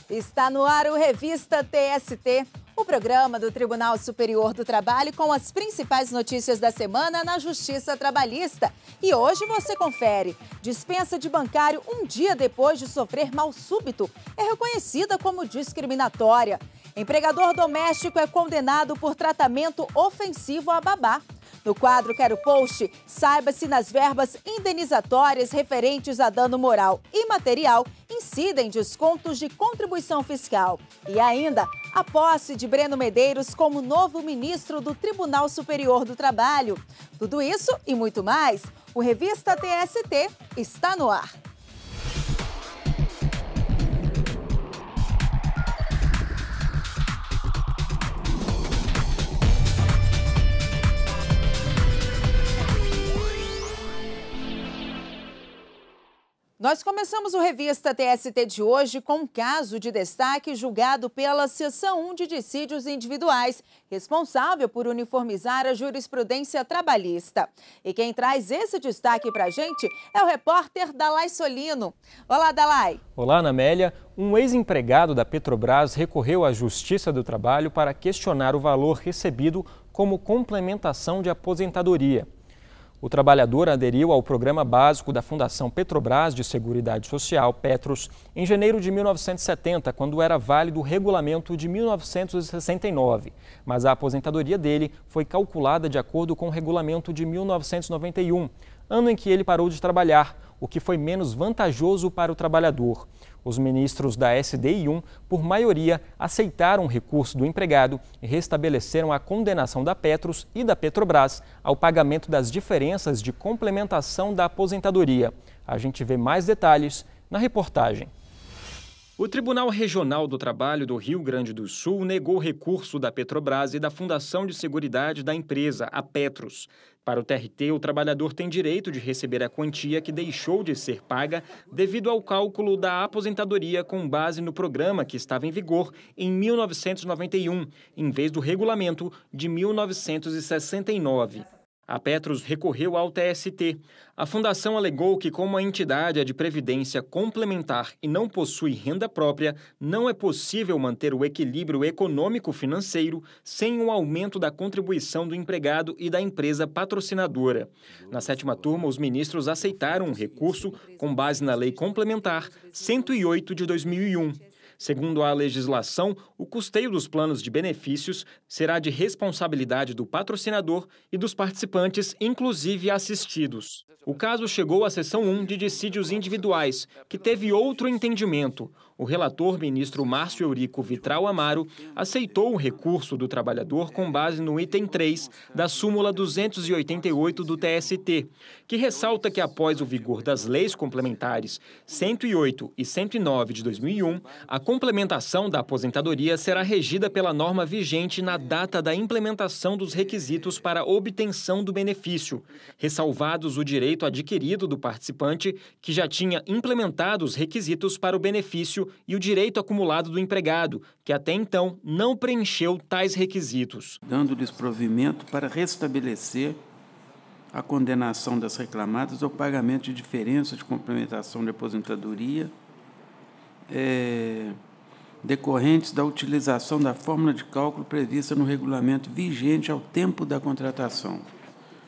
Está no ar o Revista TST, o programa do Tribunal Superior do Trabalho com as principais notícias da semana na Justiça Trabalhista. E hoje você confere: dispensa de bancário um dia depois de sofrer mal súbito é reconhecida como discriminatória. Empregador doméstico é condenado por tratamento ofensivo à babá. No quadro Quero Post, saiba se nas verbas indenizatórias referentes a dano moral e material incidem descontos de contribuição fiscal. E ainda, a posse de Breno Medeiros como novo ministro do Tribunal Superior do Trabalho. Tudo isso e muito mais, o Revista TST está no ar. Nós começamos o Revista TST de hoje com um caso de destaque julgado pela Seção 1 de Dissídios Individuais, responsável por uniformizar a jurisprudência trabalhista. E quem traz esse destaque para a gente é o repórter Dalai Solino. Olá, Dalai. Olá, Ana Amélia. Um ex-empregado da Petrobras recorreu à Justiça do Trabalho para questionar o valor recebido como complementação de aposentadoria. O trabalhador aderiu ao Programa Básico da Fundação Petrobras de Seguridade Social, Petros, em janeiro de 1970, quando era válido o regulamento de 1969. Mas a aposentadoria dele foi calculada de acordo com o regulamento de 1991, ano em que ele parou de trabalhar, o que foi menos vantajoso para o trabalhador. Os ministros da SDI1, por maioria, aceitaram o recurso do empregado e restabeleceram a condenação da Petros e da Petrobras ao pagamento das diferenças de complementação da aposentadoria. A gente vê mais detalhes na reportagem. O Tribunal Regional do Trabalho do Rio Grande do Sul negou o recurso da Petrobras e da Fundação de Seguridade da empresa, a Petros. Para o TRT, o trabalhador tem direito de receber a quantia que deixou de ser paga devido ao cálculo da aposentadoria com base no programa que estava em vigor em 1991, em vez do regulamento de 1969. A Petros recorreu ao TST. A fundação alegou que, como a entidade é de previdência complementar e não possui renda própria, não é possível manter o equilíbrio econômico-financeiro sem o aumento da contribuição do empregado e da empresa patrocinadora. Na 7ª turma, os ministros aceitaram um recurso com base na Lei Complementar 108 de 2001. Segundo a legislação, o custeio dos planos de benefícios será de responsabilidade do patrocinador e dos participantes, inclusive assistidos. O caso chegou à Seção 1 de Dissídios Individuais, que teve outro entendimento. O relator, ministro Márcio Eurico Vitral Amaro, aceitou o recurso do trabalhador com base no item 3 da súmula 288 do TST, que ressalta que após o vigor das leis complementares 108 e 109 de 2001, a complementação da aposentadoria será regida pela norma vigente na data da implementação dos requisitos para a obtenção do benefício, ressalvados o direito adquirido do participante que já tinha implementado os requisitos para o benefício e o direito acumulado do empregado, que até então não preencheu tais requisitos. Dando-lhes provimento para restabelecer a condenação das reclamadas ao pagamento de diferença de complementação de aposentadoria decorrentes da utilização da fórmula de cálculo prevista no regulamento vigente ao tempo da contratação.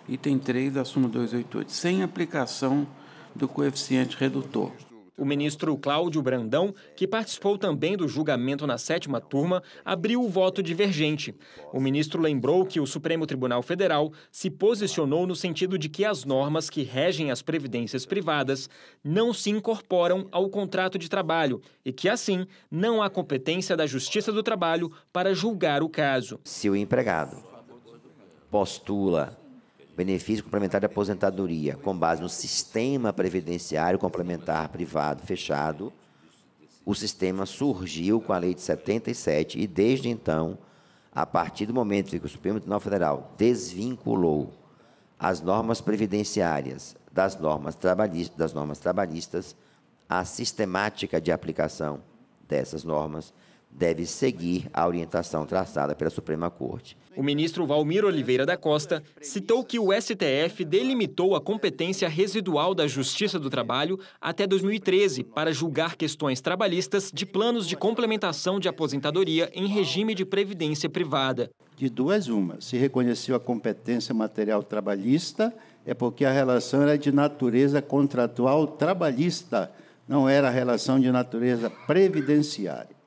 Item 3 da súmula 288, sem aplicação do coeficiente redutor. O ministro Cláudio Brandão, que participou também do julgamento na 7ª turma, abriu o voto divergente. O ministro lembrou que o Supremo Tribunal Federal se posicionou no sentido de que as normas que regem as previdências privadas não se incorporam ao contrato de trabalho e que, assim, não há competência da Justiça do Trabalho para julgar o caso. Se o empregado postula benefício complementar de aposentadoria com base no sistema previdenciário complementar privado fechado, o sistema surgiu com a lei de 77 e, desde então, a partir do momento em que o Supremo Tribunal Federal desvinculou as normas previdenciárias das normas trabalhistas, a sistemática de aplicação dessas normas deve seguir a orientação traçada pela Suprema Corte. O ministro Valmir Oliveira da Costa citou que o STF delimitou a competência residual da Justiça do Trabalho até 2013 para julgar questões trabalhistas de planos de complementação de aposentadoria em regime de previdência privada. De duas, uma. Se reconheceu a competência material trabalhista, é porque a relação era de natureza contratual trabalhista, não era relação de natureza previdenciária.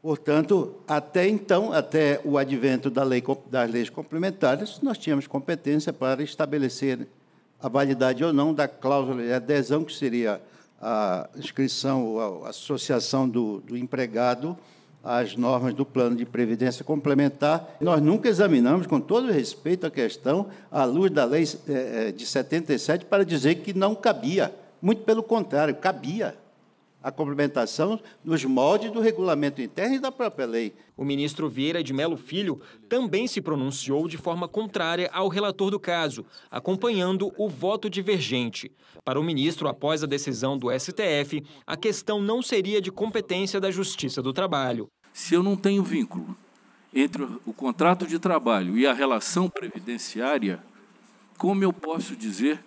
Portanto, até então, até o advento das leis complementares, nós tínhamos competência para estabelecer a validade ou não da cláusula de adesão, que seria a inscrição ou a associação do empregado às normas do plano de previdência complementar. Nós nunca examinamos, com todo respeito à questão, à luz da lei de 77, para dizer que não cabia. Muito pelo contrário, cabia a complementação nos moldes do regulamento interno e da própria lei. O ministro Vieira de Mello Filho também se pronunciou de forma contrária ao relator do caso, acompanhando o voto divergente. Para o ministro, após a decisão do STF, a questão não seria de competência da Justiça do Trabalho. Se eu não tenho vínculo entre o contrato de trabalho e a relação previdenciária, como eu posso dizer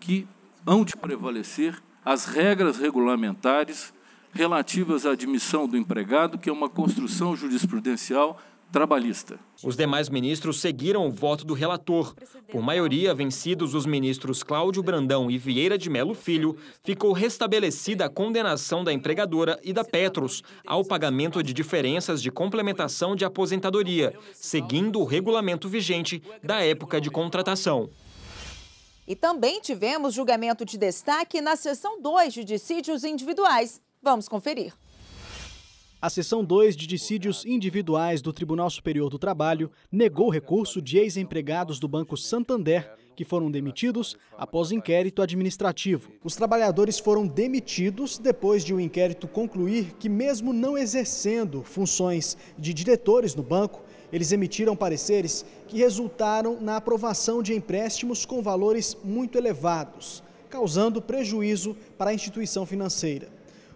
que hão de prevalecer as regras regulamentares relativas à admissão do empregado, que é uma construção jurisprudencial trabalhista? Os demais ministros seguiram o voto do relator. Por maioria, vencidos os ministros Cláudio Brandão e Vieira de Mello Filho, ficou restabelecida a condenação da empregadora e da Petros ao pagamento de diferenças de complementação de aposentadoria, seguindo o regulamento vigente da época de contratação. E também tivemos julgamento de destaque na seção 2 de dissídios individuais. Vamos conferir. A seção 2 de dissídios individuais do Tribunal Superior do Trabalho negou o recurso de ex-empregados do Banco Santander que foram demitidos após inquérito administrativo. Os trabalhadores foram demitidos depois de o inquérito concluir que, mesmo não exercendo funções de diretores no banco, eles emitiram pareceres que resultaram na aprovação de empréstimos com valores muito elevados, causando prejuízo para a instituição financeira.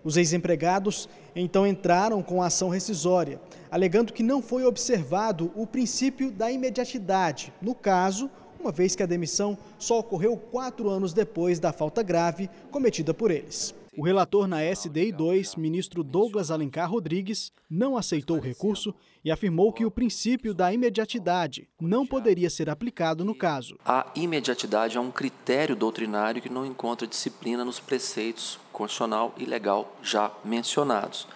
Os ex-empregados então entraram com a ação rescisória, alegando que não foi observado o princípio da imediatidade, no caso, uma vez que a demissão só ocorreu 4 anos depois da falta grave cometida por eles. O relator na SDI 2, ministro Douglas Alencar Rodrigues, não aceitou o recurso e afirmou que o princípio da imediatidade não poderia ser aplicado no caso. A imediatidade é um critério doutrinário que não encontra disciplina nos preceitos constitucional e legal já mencionados.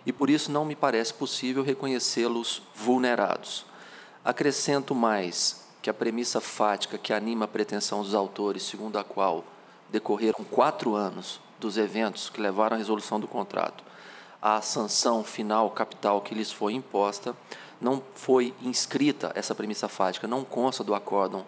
E por isso não me parece possível reconhecê-los vulnerados. Acrescento mais que a premissa fática que anima a pretensão dos autores, segundo a qual decorreram 4 anos dos eventos que levaram à resolução do contrato, a sanção final capital que lhes foi imposta, não foi inscrita essa premissa fática, não consta do acórdão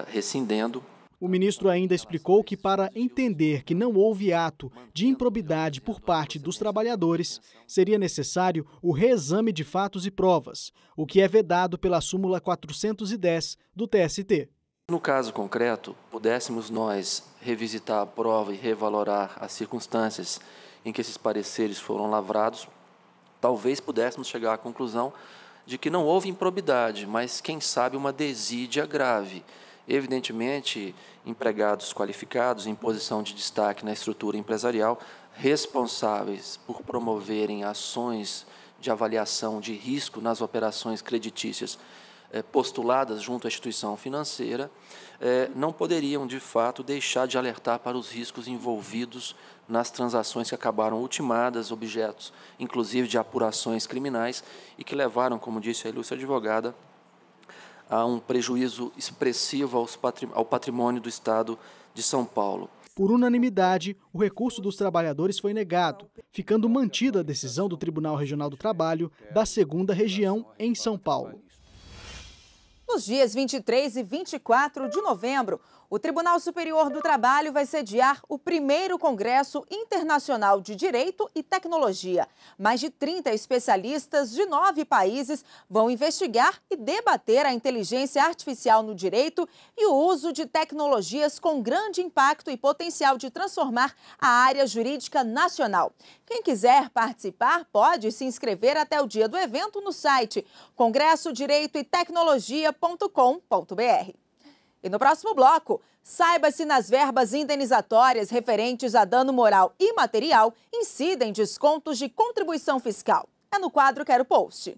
rescindendo. O ministro ainda explicou que, para entender que não houve ato de improbidade por parte dos trabalhadores, seria necessário o reexame de fatos e provas, o que é vedado pela súmula 410 do TST. No caso concreto, pudéssemos nós revisitar a prova e revalorar as circunstâncias em que esses pareceres foram lavrados, talvez pudéssemos chegar à conclusão de que não houve improbidade, mas, quem sabe, uma desídia grave. Evidentemente, empregados qualificados em posição de destaque na estrutura empresarial, responsáveis por promoverem ações de avaliação de risco nas operações creditícias postuladas junto à instituição financeira, não poderiam, de fato, deixar de alertar para os riscos envolvidos nas transações que acabaram ultimadas, objetos, inclusive, de apurações criminais e que levaram, como disse a ilustre advogada, a um prejuízo expressivo ao patrimônio do Estado de São Paulo. Por unanimidade, o recurso dos trabalhadores foi negado, ficando mantida a decisão do Tribunal Regional do Trabalho da 2ª Região em São Paulo. Nos dias 23 e 24 de novembro, O Tribunal Superior do Trabalho vai sediar o primeiro Congresso Internacional de Direito e Tecnologia. Mais de 30 especialistas de 9 países vão investigar e debater a inteligência artificial no direito e o uso de tecnologias com grande impacto e potencial de transformar a área jurídica nacional. Quem quiser participar pode se inscrever até o dia do evento no site congressodireitoetecnologia.com.br. E no próximo bloco, saiba se nas verbas indenizatórias referentes a dano moral e material incidem descontos de contribuição fiscal. É no quadro Quero Post.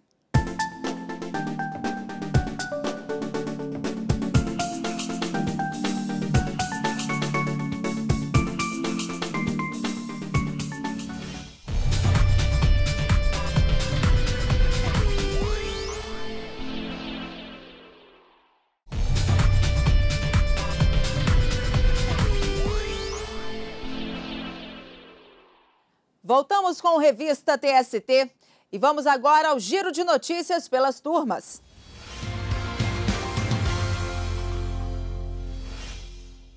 Voltamos com o Revista TST e vamos agora ao giro de notícias pelas turmas.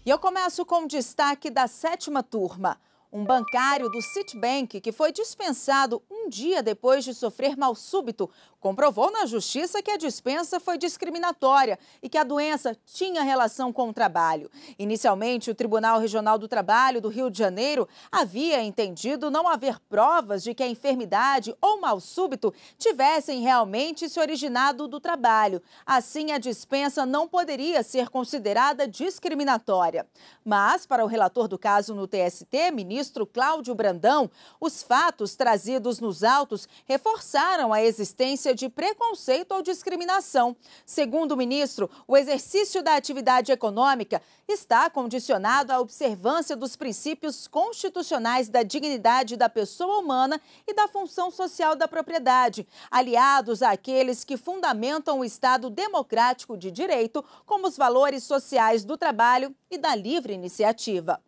E eu começo com o destaque da 7ª turma. Um bancário do Citibank, que foi dispensado um dia depois de sofrer mal súbito, comprovou na justiça que a dispensa foi discriminatória e que a doença tinha relação com o trabalho. Inicialmente, o Tribunal Regional do Trabalho do Rio de Janeiro havia entendido não haver provas de que a enfermidade ou mal súbito tivessem realmente se originado do trabalho. Assim, a dispensa não poderia ser considerada discriminatória. Mas, para o relator do caso no TST, ministro Cláudio Brandão, os fatos trazidos nos autos reforçaram a existência de preconceito ou discriminação. Segundo o ministro, o exercício da atividade econômica está condicionado à observância dos princípios constitucionais da dignidade da pessoa humana e da função social da propriedade, aliados àqueles que fundamentam o Estado democrático de direito, como os valores sociais do trabalho e da livre iniciativa.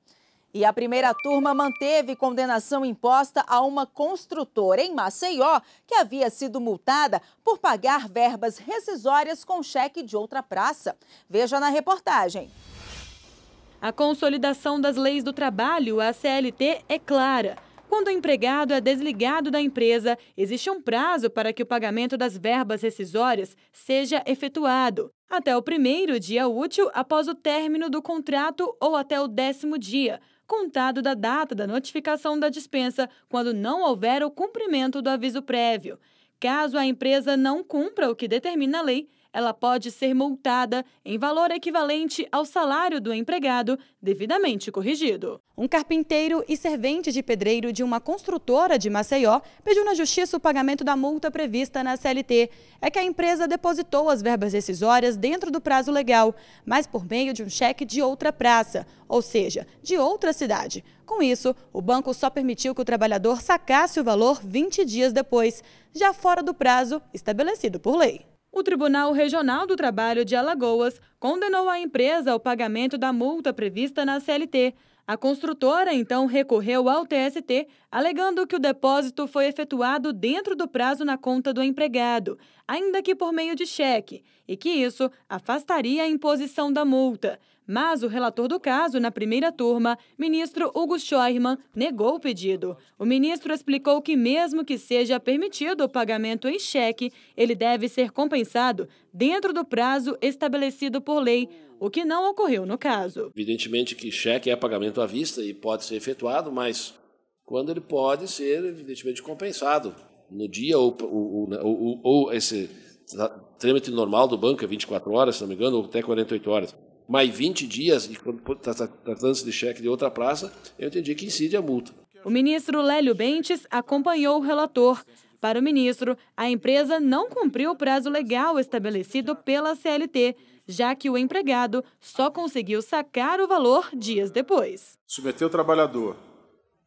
E a primeira turma manteve condenação imposta a uma construtora em Maceió que havia sido multada por pagar verbas rescisórias com cheque de outra praça. Veja na reportagem. A consolidação das leis do trabalho, a CLT, é clara. Quando o empregado é desligado da empresa, existe um prazo para que o pagamento das verbas rescisórias seja efetuado. Até o primeiro dia útil após o término do contrato ou até o 10º dia, contado da data da notificação da dispensa, quando não houver o cumprimento do aviso prévio. Caso a empresa não cumpra o que determina a lei, ela pode ser multada em valor equivalente ao salário do empregado devidamente corrigido. Um carpinteiro e servente de pedreiro de uma construtora de Maceió pediu na justiça o pagamento da multa prevista na CLT. É que a empresa depositou as verbas rescisórias dentro do prazo legal, mas por meio de um cheque de outra praça, ou seja, de outra cidade. Com isso, o banco só permitiu que o trabalhador sacasse o valor 20 dias depois, já fora do prazo estabelecido por lei. O Tribunal Regional do Trabalho de Alagoas condenou a empresa ao pagamento da multa prevista na CLT. A construtora, então, recorreu ao TST, alegando que o depósito foi efetuado dentro do prazo na conta do empregado, ainda que por meio de cheque, e que isso afastaria a imposição da multa. Mas o relator do caso, na primeira turma, ministro Hugo Scheuermann, negou o pedido. O ministro explicou que mesmo que seja permitido o pagamento em cheque, ele deve ser compensado dentro do prazo estabelecido por lei, o que não ocorreu no caso. Evidentemente que cheque é pagamento à vista e pode ser efetuado, mas quando ele pode ser, evidentemente, compensado no dia ou esse trâmite normal do banco é 24 horas, se não me engano, ou até 48 horas. Mais 20 dias, e quando está tratando-se de cheque de outra praça, eu entendi que incide a multa. O ministro Lélio Bentes acompanhou o relator. Para o ministro, a empresa não cumpriu o prazo legal estabelecido pela CLT, já que o empregado só conseguiu sacar o valor dias depois. Submeter o trabalhador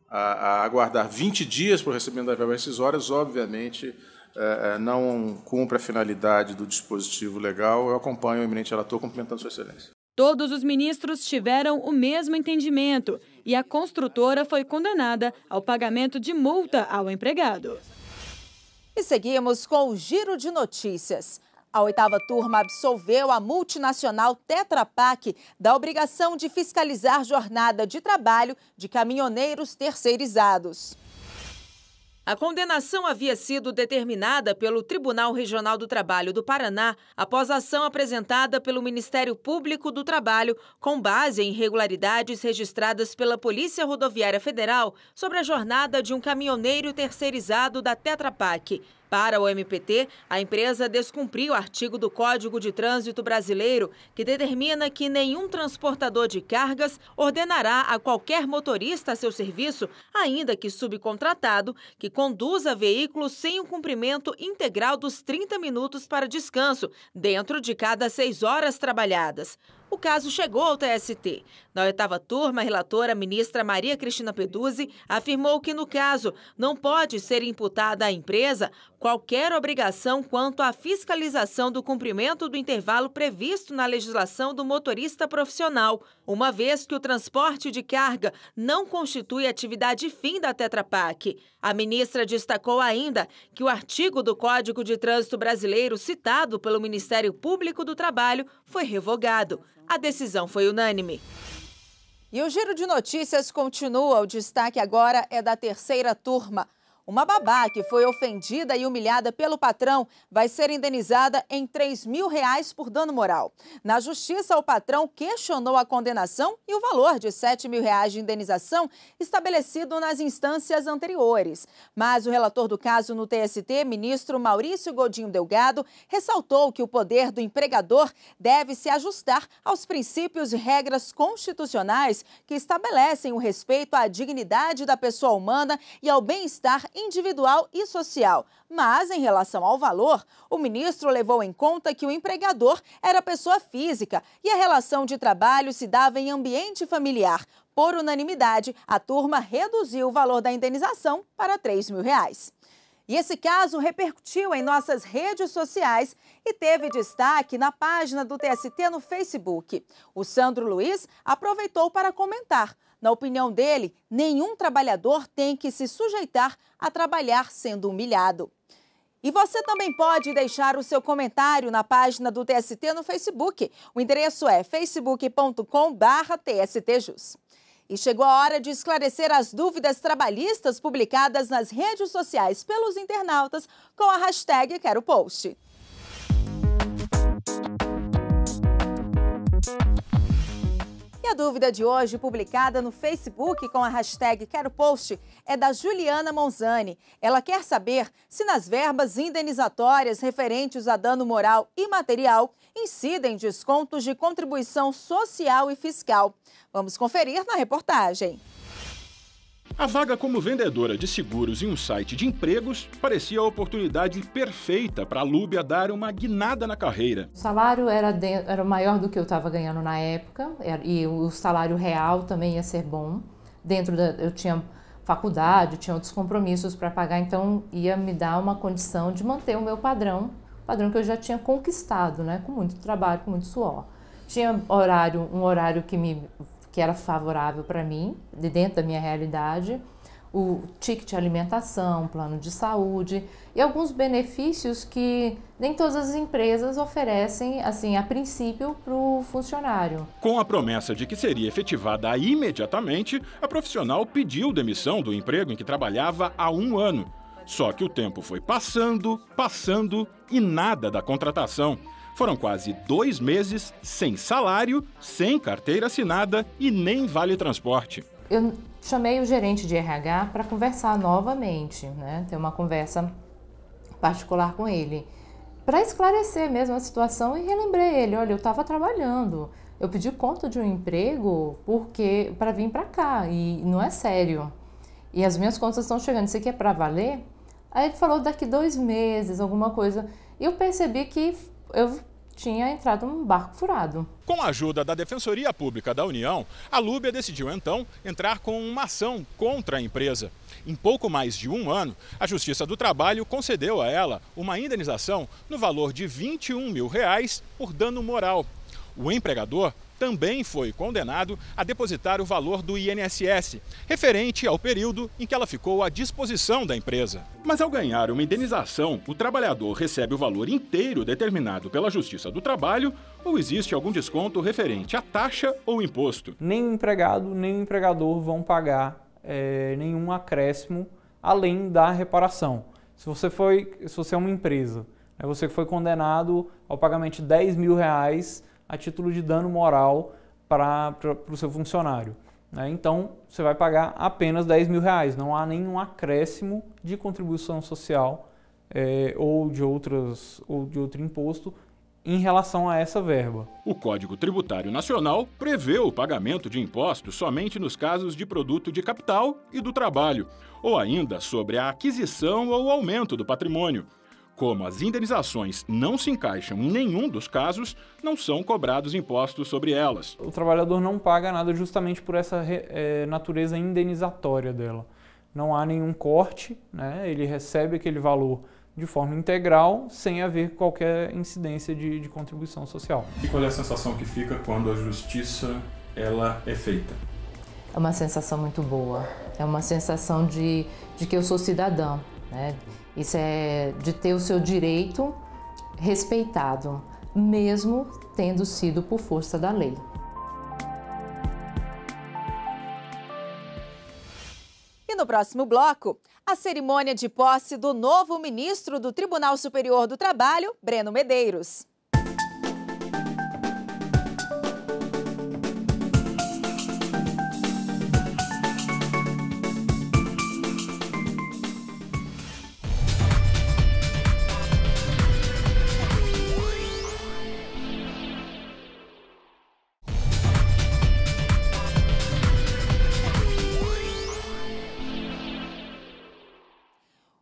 a aguardar 20 dias para o recebimento das verbas rescisórias, obviamente, não cumpre a finalidade do dispositivo legal. Eu acompanho o eminente relator cumprimentando Sua Excelência. Todos os ministros tiveram o mesmo entendimento e a construtora foi condenada ao pagamento de multa ao empregado. E seguimos com o Giro de Notícias. A 8ª turma absolveu a multinacional Tetra Pak da obrigação de fiscalizar jornada de trabalho de caminhoneiros terceirizados. A condenação havia sido determinada pelo Tribunal Regional do Trabalho do Paraná após a ação apresentada pelo Ministério Público do Trabalho com base em irregularidades registradas pela Polícia Rodoviária Federal sobre a jornada de um caminhoneiro terceirizado da Tetra Pak. Para o MPT, a empresa descumpriu o artigo do Código de Trânsito Brasileiro que determina que nenhum transportador de cargas ordenará a qualquer motorista a seu serviço, ainda que subcontratado, que conduza veículo sem o cumprimento integral dos 30 minutos para descanso, dentro de cada 6 horas trabalhadas. O caso chegou ao TST. Na 8ª turma, a relatora ministra Maria Cristina Peduzzi afirmou que, no caso, não pode ser imputada à empresa qualquer obrigação quanto à fiscalização do cumprimento do intervalo previsto na legislação do motorista profissional, uma vez que o transporte de carga não constitui atividade fim da Tetra Pak. A ministra destacou ainda que o artigo do Código de Trânsito Brasileiro citado pelo Ministério Público do Trabalho foi revogado. A decisão foi unânime. E o giro de notícias continua. O destaque agora é da 3ª turma. Uma babá que foi ofendida e humilhada pelo patrão vai ser indenizada em R$3 mil por dano moral. Na justiça, o patrão questionou a condenação e o valor de R$7 mil de indenização estabelecido nas instâncias anteriores. Mas o relator do caso no TST, ministro Maurício Godinho Delgado, ressaltou que o poder do empregador deve se ajustar aos princípios e regras constitucionais que estabelecem o respeito à dignidade da pessoa humana e ao bem-estar individual e social. Mas, em relação ao valor, o ministro levou em conta que o empregador era pessoa física e a relação de trabalho se dava em ambiente familiar. Por unanimidade, a turma reduziu o valor da indenização para R$3 mil. E esse caso repercutiu em nossas redes sociais e teve destaque na página do TST no Facebook. O Sandro Luiz aproveitou para comentar. Na opinião dele, nenhum trabalhador tem que se sujeitar a trabalhar sendo humilhado. E você também pode deixar o seu comentário na página do TST no Facebook. O endereço é facebook.com/TSTJus. E chegou a hora de esclarecer as dúvidas trabalhistas publicadas nas redes sociais pelos internautas com a hashtag Quero Post. E a dúvida de hoje, publicada no Facebook com a hashtag Quero Post, é da Juliana Monzani. Ela quer saber se nas verbas indenizatórias referentes a dano moral e material incidem descontos de contribuição social e fiscal. Vamos conferir na reportagem. A vaga como vendedora de seguros em um site de empregos parecia a oportunidade perfeita para a Lúbia dar uma guinada na carreira. O salário era maior do que eu estava ganhando na época e o salário real também ia ser bom. Eu tinha faculdade, tinha outros compromissos para pagar, então ia me dar uma condição de manter o meu padrão que eu já tinha conquistado, né, com muito trabalho, com muito suor. Tinha um horário que era favorável para mim, de dentro da minha realidade, o ticket de alimentação, plano de saúde e alguns benefícios que nem todas as empresas oferecem, assim, a princípio, para o funcionário. Com a promessa de que seria efetivada imediatamente, a profissional pediu demissão do emprego em que trabalhava há 1 ano. Só que o tempo foi passando e nada da contratação. Foram quase 2 meses sem salário, sem carteira assinada e nem vale transporte. Eu chamei o gerente de RH para conversar novamente, né? Ter uma conversa particular com ele, para esclarecer mesmo a situação e relembrei ele, olha, eu estava trabalhando, eu pedi conta de um emprego para vir para cá e não é sério. E as minhas contas estão chegando, isso aqui é para valer? Aí ele falou daqui 2 meses, alguma coisa. E eu percebi que eu tinha entrado num barco furado. Com a ajuda da Defensoria Pública da União, a Lúbia decidiu então entrar com uma ação contra a empresa. Em pouco mais de 1 ano, a Justiça do Trabalho concedeu a ela uma indenização no valor de R$21 mil por dano moral. O empregador também foi condenado a depositar o valor do INSS, referente ao período em que ela ficou à disposição da empresa. Mas ao ganhar uma indenização, o trabalhador recebe o valor inteiro determinado pela Justiça do Trabalho ou existe algum desconto referente à taxa ou imposto? Nem o empregado nem o empregador vão pagar nenhum acréscimo além da reparação. Se você é uma empresa, você foi condenado ao pagamento de R$10.000 a título de dano moral para o seu funcionário, então você vai pagar apenas R$10.000, não há nenhum acréscimo de contribuição social ou de outro imposto em relação a essa verba. O Código Tributário Nacional prevê o pagamento de impostos somente nos casos de produto de capital e do trabalho, ou ainda sobre a aquisição ou aumento do patrimônio. Como as indenizações não se encaixam em nenhum dos casos, não são cobrados impostos sobre elas. O trabalhador não paga nada justamente por essa natureza indenizatória dela. Não há nenhum corte, ele recebe aquele valor de forma integral, sem haver qualquer incidência de contribuição social. E qual é a sensação que fica quando a justiça ela é feita? É uma sensação muito boa, é uma sensação de que eu sou cidadã, Isso é de ter o seu direito respeitado, mesmo tendo sido por força da lei. E no próximo bloco, a cerimônia de posse do novo ministro do Tribunal Superior do Trabalho, Breno Medeiros.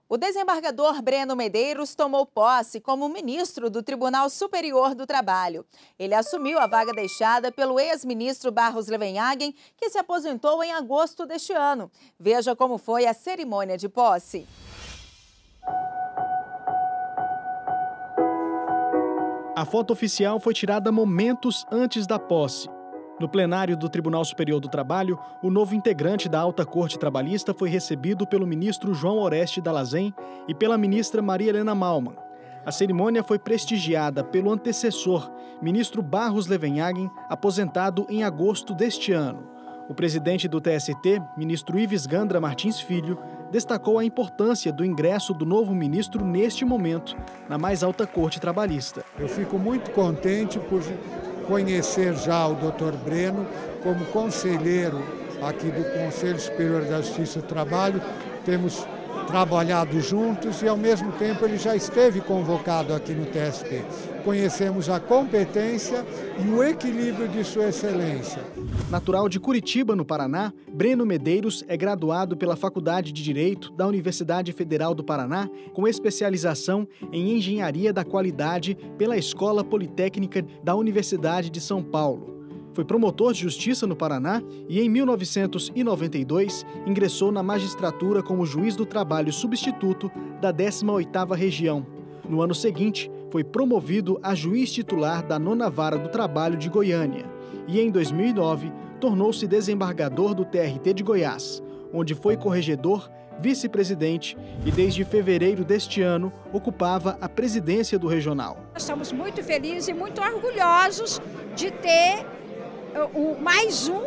O desembargador Breno Medeiros tomou posse como ministro do Tribunal Superior do Trabalho. Ele assumiu a vaga deixada pelo ex-ministro Barros Levenhagen, que se aposentou em agosto deste ano. Veja como foi a cerimônia de posse. A foto oficial foi tirada momentos antes da posse. No plenário do Tribunal Superior do Trabalho, o novo integrante da Alta Corte Trabalhista foi recebido pelo ministro João Oreste Dallazen e pela ministra Maria Helena Malman. A cerimônia foi prestigiada pelo antecessor, ministro Barros Levenhagen, aposentado em agosto deste ano. O presidente do TST, ministro Ives Gandra Martins Filho, destacou a importância do ingresso do novo ministro neste momento na mais alta corte trabalhista. Eu fico muito contente por conhecer já o Dr. Breno como conselheiro aqui do Conselho Superior da Justiça do Trabalho. Temos trabalhado juntos e, ao mesmo tempo, ele já esteve convocado aqui no TST. Conhecemos a competência e o equilíbrio de Sua Excelência. Natural de Curitiba, no Paraná, Breno Medeiros é graduado pela Faculdade de Direito da Universidade Federal do Paraná, com especialização em Engenharia da Qualidade pela Escola Politécnica da Universidade de São Paulo. Foi promotor de justiça no Paraná e, em 1992, ingressou na magistratura como juiz do trabalho substituto da 18ª Região. No ano seguinte, foi promovido a juiz titular da 9ª Vara do Trabalho de Goiânia e, em 2009, tornou-se desembargador do TRT de Goiás, onde foi corregedor, vice-presidente e, desde fevereiro deste ano, ocupava a presidência do regional. Estamos muito felizes e muito orgulhosos de ter mais um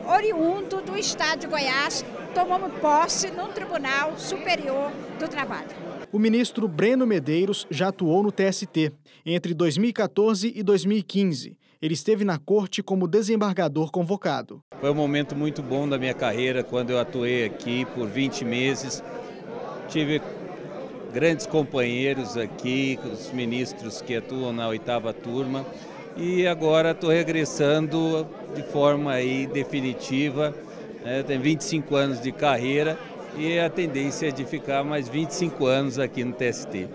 oriundo do estado de Goiás tomando posse no Tribunal Superior do Trabalho. O ministro Breno Medeiros já atuou no TST entre 2014 e 2015. Ele esteve na corte como desembargador convocado. Foi um momento muito bom da minha carreira quando eu atuei aqui por 20 meses. Tive grandes companheiros aqui, os ministros que atuam na 8ª turma. E agora estou regressando de forma definitiva, tenho 25 anos de carreira e a tendência é de ficar mais 25 anos aqui no TST.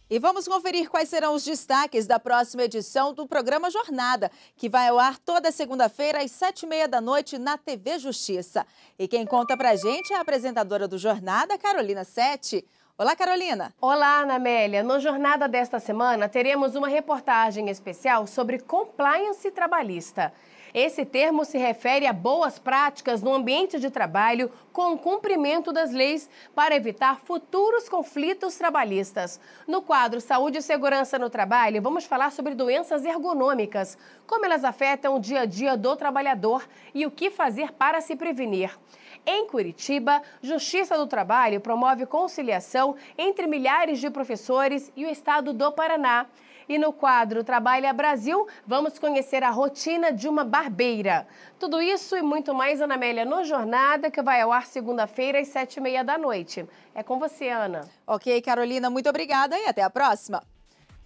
E vamos conferir quais serão os destaques da próxima edição do programa Jornada, que vai ao ar toda segunda-feira às 7h30 da noite na TV Justiça. E quem conta pra gente é a apresentadora do Jornada, Carolina Sete. Olá, Carolina. Olá, Ana Amélia. No Jornada desta semana, teremos uma reportagem especial sobre compliance trabalhista. Esse termo se refere a boas práticas no ambiente de trabalho com o cumprimento das leis para evitar futuros conflitos trabalhistas. No quadro Saúde e Segurança no Trabalho, vamos falar sobre doenças ergonômicas, como elas afetam o dia a dia do trabalhador e o que fazer para se prevenir. Em Curitiba, Justiça do Trabalho promove conciliação entre milhares de professores e o estado do Paraná. E no quadro Trabalha Brasil, vamos conhecer a rotina de uma barbeira. Tudo isso e muito mais, Ana Amélia, no Jornada, que vai ao ar segunda-feira às 7h30 da noite. É com você, Ana. Ok, Carolina, muito obrigada e até a próxima.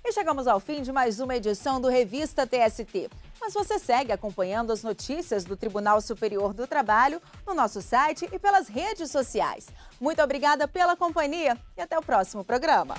E chegamos ao fim de mais uma edição do Revista TST. Mas você segue acompanhando as notícias do Tribunal Superior do Trabalho no nosso site e pelas redes sociais. Muito obrigada pela companhia e até o próximo programa.